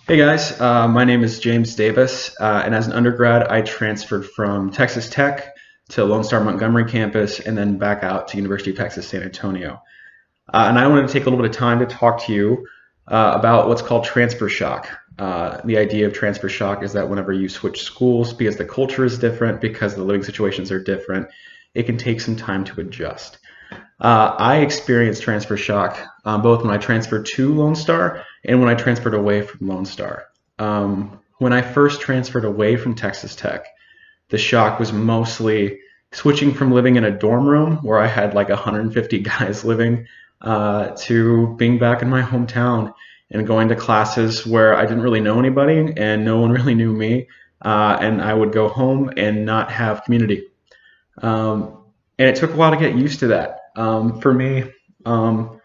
Hey guys, my name is James Davis, and as an undergrad, I transferred from Texas Tech to Lone Star Montgomery campus and then back out to University of Texas San Antonio. And I wanted to take a little bit of time to talk to you about what's called transfer shock. The idea of transfer shock is that whenever you switch schools, because the culture is different, because the living situations are different, it can take some time to adjust. I experienced transfer shock both when I transferred to Lone Star and when I transferred away from Lone Star. When I first transferred away from Texas Tech, the shock was mostly switching from living in a dorm room where I had like 150 guys living to being back in my hometown and going to classes where I didn't really know anybody and no one really knew me. And I would go home and not have community. And it took a while to get used to that. For me, um,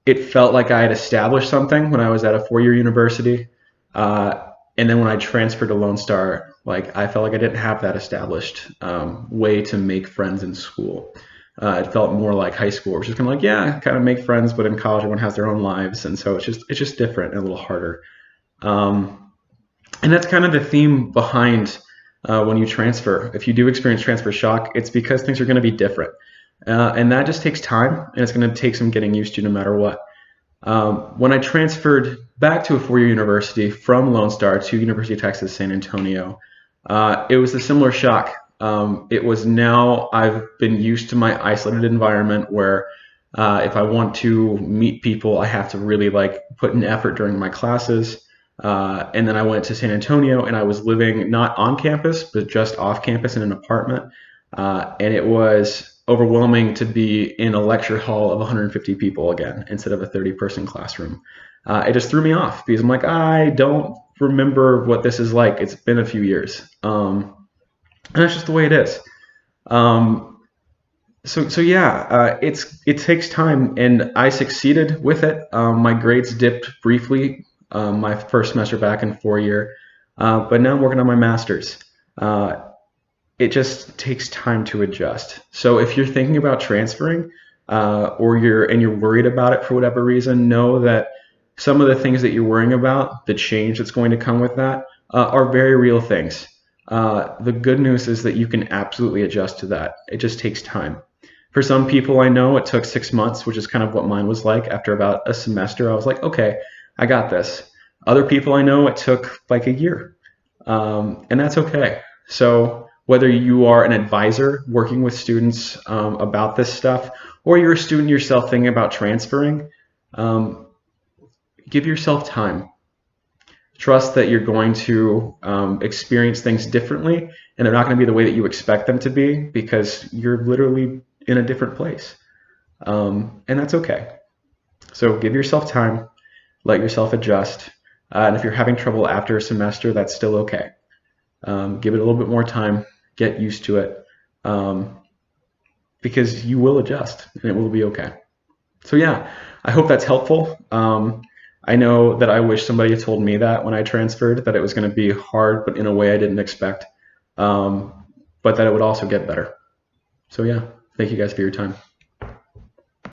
it felt like I had established something when I was at a four-year university. And then when I transferred to Lone Star, like I felt like I didn't have that established way to make friends in school. It felt more like high school, which is kind of like, yeah, kind of make friends, but in college everyone has their own lives, and so it's just different and a little harder. Um, and that's kind of the theme behind when you transfer. If you do experience transfer shock, it's because things are going to be different. And that just takes time, and it's going to take some getting used to no matter what. When I transferred back to a four-year university from Lone Star to University of Texas San Antonio, it was a similar shock. It was now I've been used to my isolated environment where if I want to meet people, I have to really like put an effort during my classes. And then I went to San Antonio and I was living not on campus, but just off campus in an apartment. And it was overwhelming to be in a lecture hall of 150 people again instead of a 30-person classroom. It just threw me off because I'm like, I don't remember what this is like. It's been a few years. And that's just the way it is. Um, so yeah, it takes time, and I succeeded with it. My grades dipped briefly my first semester back in four-year, but now I'm working on my master's. Uh, it just takes time to adjust. So if you're thinking about transferring, or you're worried about it for whatever reason, know that some of the things that you're worrying about, the change that's going to come with that, are very real things. The good news is that you can absolutely adjust to that. It just takes time. For some people I know, it took 6 months, which is kind of what mine was like. After about a semester, I was like, okay, I got this. Other people I know, it took like a year, and that's okay. So whether you are an advisor working with students about this stuff, or you're a student yourself thinking about transferring, um, give yourself time. Trust that you're going to experience things differently, and they're not going to be the way that you expect them to be because you're literally in a different place. And that's okay. So give yourself time, let yourself adjust. And if you're having trouble after a semester, that's still okay. Give it a little bit more time, get used to it, um, because you will adjust and it will be okay. So yeah, I hope that's helpful. I know that I wish somebody had told me that when I transferred, that it was going to be hard, but in a way I didn't expect, um, but that it would also get better. So yeah, thank you guys for your time.